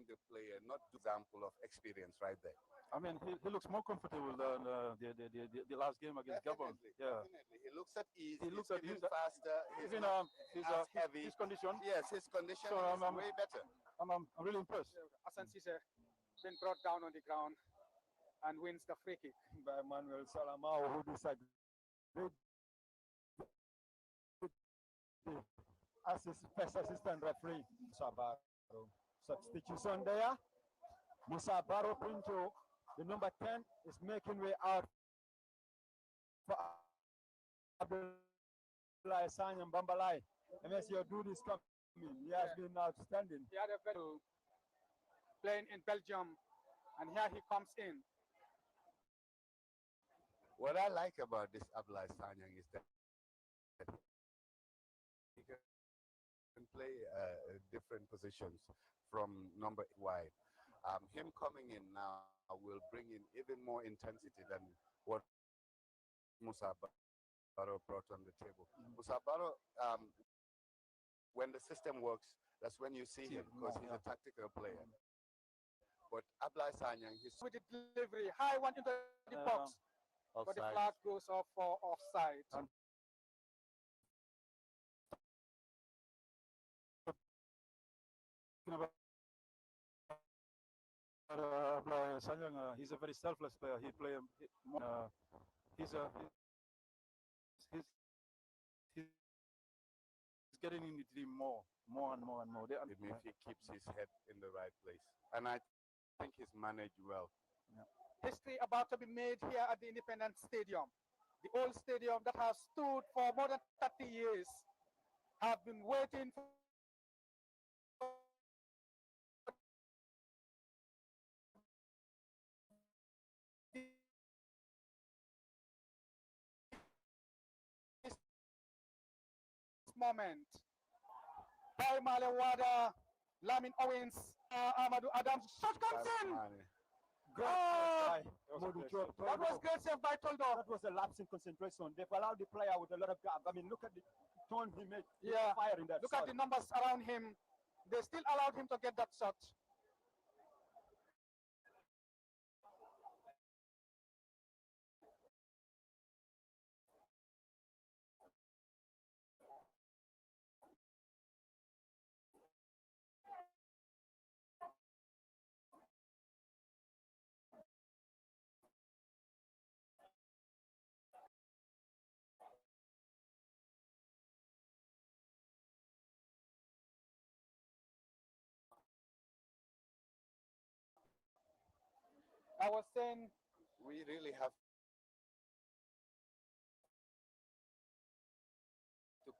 the player not the example of experience right there. I mean, he looks more comfortable than the last game against Gabon. Yeah, definitely. He looks at ease. He looks he's at ease. faster. He's not as heavy. His condition. Yes, his condition So, is way better. I'm really impressed. Hassan Cisse been brought down on the ground and wins the free kick. By Manuel Salamao, who disagreed as his first assistant referee. Sabaro. Substitution there. Musa Baro Pinto, the number 10, is making way out for Abdullah Sanyang Bambalai. MSU do this coming. He has been outstanding. He had a very playing in Belgium, and here he comes in. What I like about this Abdullah Sanyang is that he can play different positions from number wide. Him coming in now will bring in even more intensity than what Musa Baro brought on the table. Musa Baro, when the system works, that's when you see him, because he's a tactical player. But Abdullah Sanyang, he's with the delivery, high one into the box, but the flag goes off for offside. Sanyang, he's a very selfless player. He's getting in the team more and more. if he keeps his head in the right place. And I think he's managed well. History about to be made here at the Independence Stadium. The old stadium that has stood for more than 30 years have been waiting for this moment. By Malewada, Lamin Owens, Amadou Adams, shot comes in. That was great save by Toldo. That was a lapse in concentration. They've allowed the player with a lot of gap. I mean, look at the turn he made. Yeah, fire in that look shot. at the numbers around him. They still allowed him to get that shot. I was saying we really have to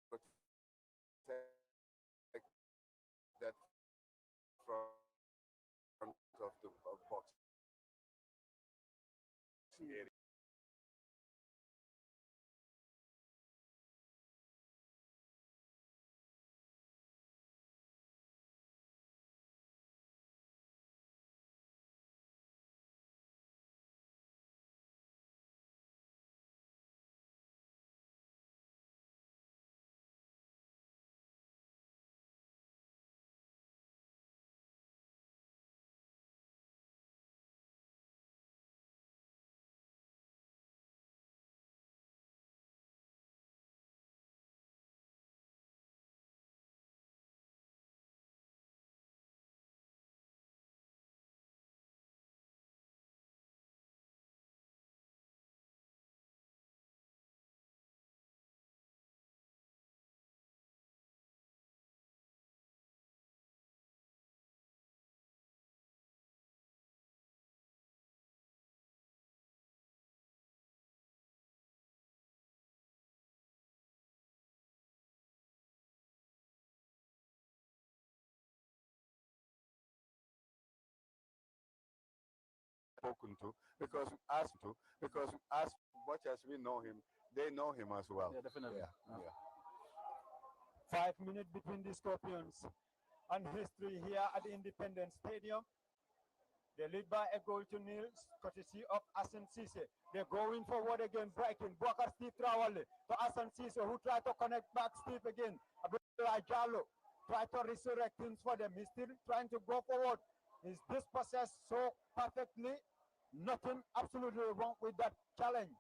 protect that front of the box area. Spoken to because as much as we know him, they know him as well. Yeah, definitely. Yeah. 5 minutes between the Scorpions and history here at the Independence Stadium. They lead by a goal to nil, courtesy of Hassan Cisse. They're going forward again, breaking. Boubacar Steve Traoré to Hassan Cisse, who tried to connect back Steve again. Abdoulaye Jallo tried to resurrect things for them. He's still trying to go forward. He's dispossessed so perfectly. Nothing absolutely wrong with that challenge.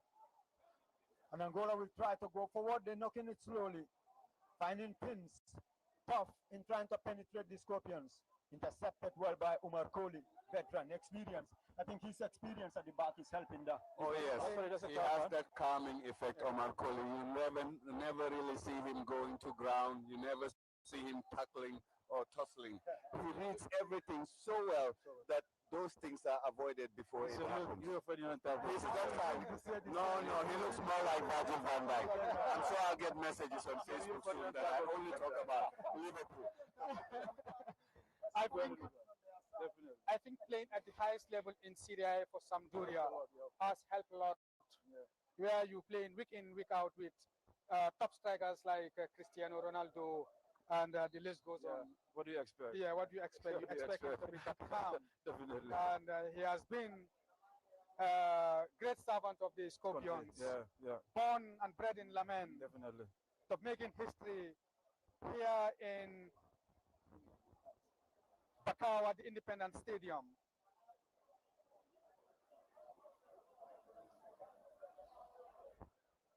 And Angola will try to go forward. They're knocking it slowly, finding pins, tough in trying to penetrate the Scorpions. Intercepted well by Umar Kohli, veteran, experience. I think his experience at the back is helping that. Oh yes, he has that calming effect, Omar Kohli. You never really see him going to ground. You never see him tackling or tussling. He reads everything so well that those things are avoided before it happens. He's that guy. No, he looks more like Virgil van Dijk. I'm sure I'll get messages on Facebook soon that I only talk about Liverpool. I think playing at the highest level in Syria for Sampdoria has helped a lot. Where you play week in, week out with top strikers like Cristiano Ronaldo, and the list goes on. What do you expect? Yeah, what do you expect? You expect him to be that calm. Definitely. And he has been great servant of the Scorpions. Yeah. Born and bred in Lamen. Definitely. So making history here in Bakau at the Independence Stadium.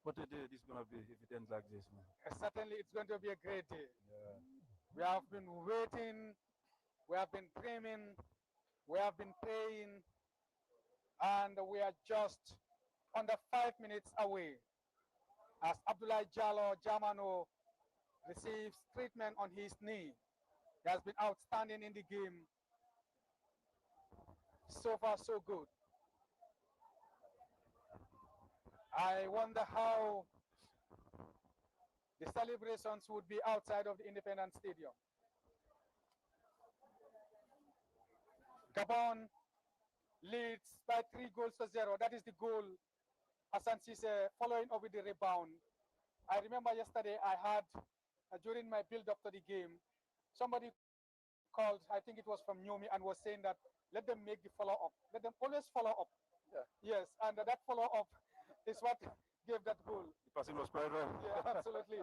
What a day this is going to be if it ends like this, man. Certainly, it's going to be a great day. Yeah. We have been waiting, we have been dreaming, we have been praying, and we are just under 5 minutes away as Abdoulaye Jallo Jamano receives treatment on his knee. He has been outstanding in the game. So far, so good. I wonder how the celebrations would be outside of the Independence Stadium. Gabon leads by 3-0. That is the goal. Hassan Cisse following up with the rebound. I remember yesterday I had, during my build-up to the game, somebody called, I think it was from Nyomi, and was saying that let them make the follow-up. Let them always follow up. Yeah. Yes, and that follow-up is what gave that goal. The passing was quite well. Yeah, absolutely.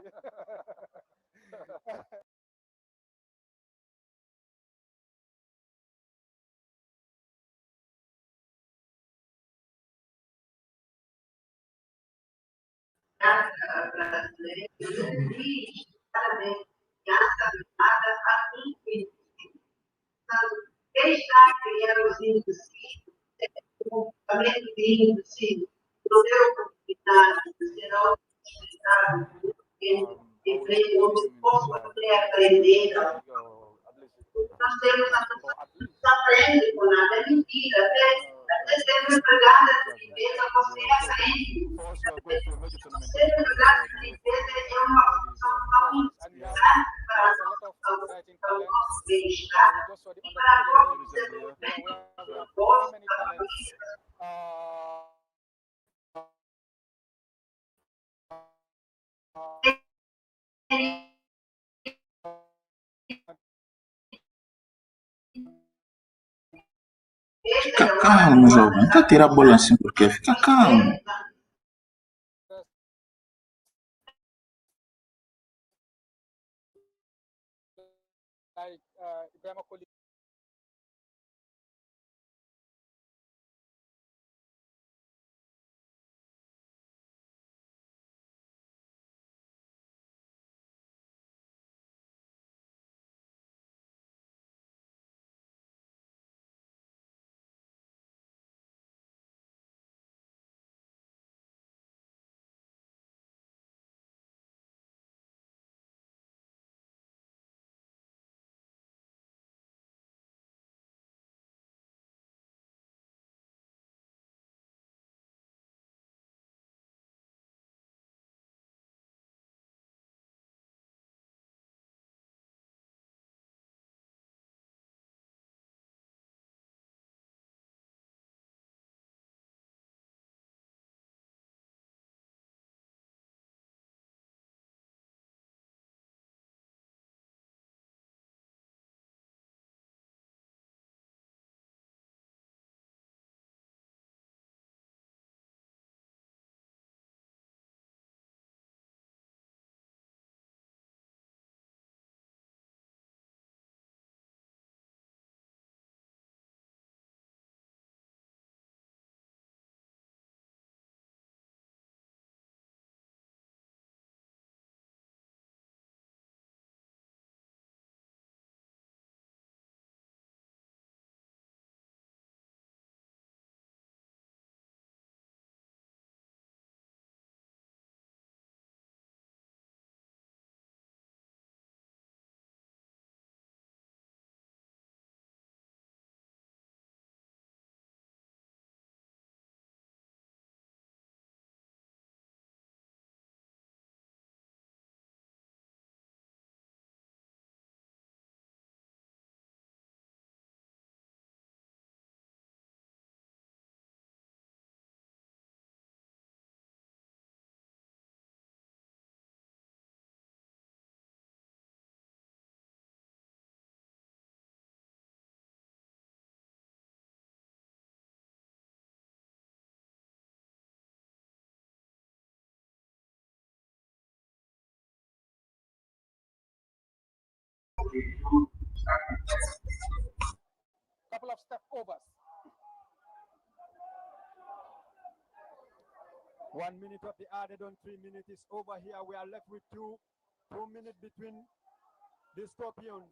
We just saw the under 23. We have very many talents. Fica calmo, jovem. Não tá tirar a bola assim porque fica calmo. Like Ibrahim Koli. Couple of step overs. 1 minute of the added on 3 minutes is over here. We are left with 2 minutes between the Scorpions.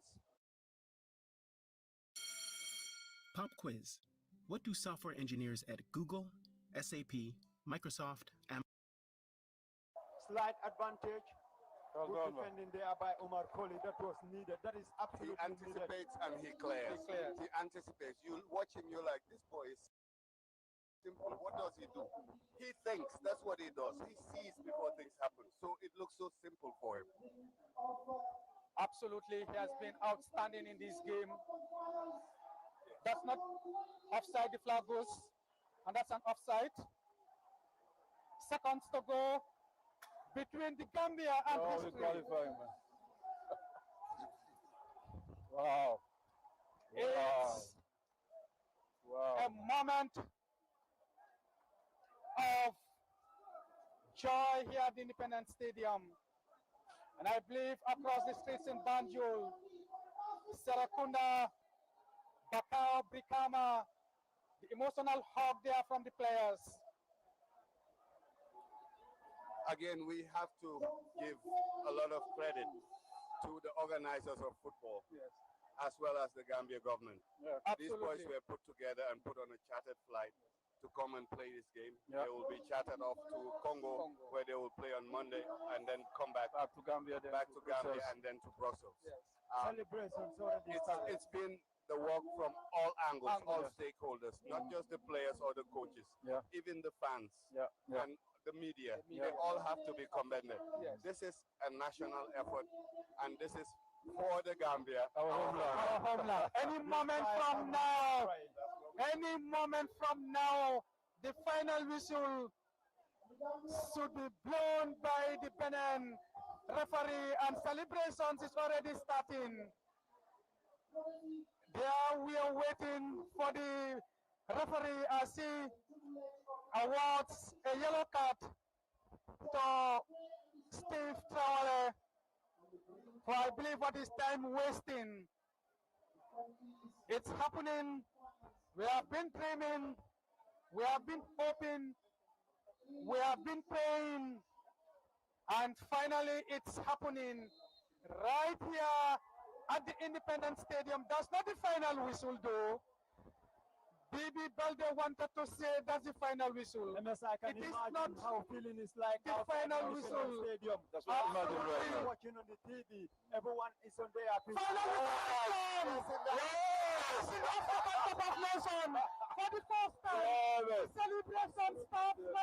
Pop quiz. What do software engineers at Google, SAP, Microsoft, and Slight advantage. Well Good done, man. defending there by Omar Colley. That was needed. That is He absolutely needed. anticipates and he clears. He clears. He anticipates. You watch him, you're like, this boy is simple. What does he do? He thinks. That's what he does. He sees before things happen. So it looks so simple for him. Absolutely, he has been outstanding in this game. That's not offside, the flag goes, and that's an offside. Seconds to go between the Gambia and Oh, history. qualifying, man. Wow. It's a moment of joy here at the Independence Stadium. And I believe across the streets in Banjul, Serakunda, Bakau, Brikama, the emotional hug there from the players. Again, we have to give a lot of credit to the organizers of football, Yes. as well as the Gambia government. Yeah. These boys Absolutely. were put together and put on a chartered flight to come and play this game. Yeah. They will be chartered off to Congo, where they will play on Monday and then come back Back to Gambia, then back to Gambia Brussels. and then to Brussels. Yes. Celebrations already started. It's been the work from all angles, all Angles. stakeholders, not just the players or the coaches, Yeah. even the fans Yeah. Yeah. and the media. The media. They all have to be commended. Yes. This is a national effort, and this is for the Gambia. Our homeland. Our homeland. Any moment from now, the final whistle should be blown by the Benin referee, and celebrations is already starting. There we are waiting for the referee as he awards a yellow card to Steve Traore for, I believe, what is time wasting. It's happening. We have been dreaming. We have been hoping. We have been praying. And finally, it's happening right here at the Independence Stadium. That's not the final whistle, though. BB Balde wanted to say that's the final whistle. MS, I can It is imagine not how feeling is like the final whistle. Stadium. That's what I imagine right now. Watching on the TV, everyone is on their feet. Final whistle! Yes! Of Nation! For the first time, the celebration starts now.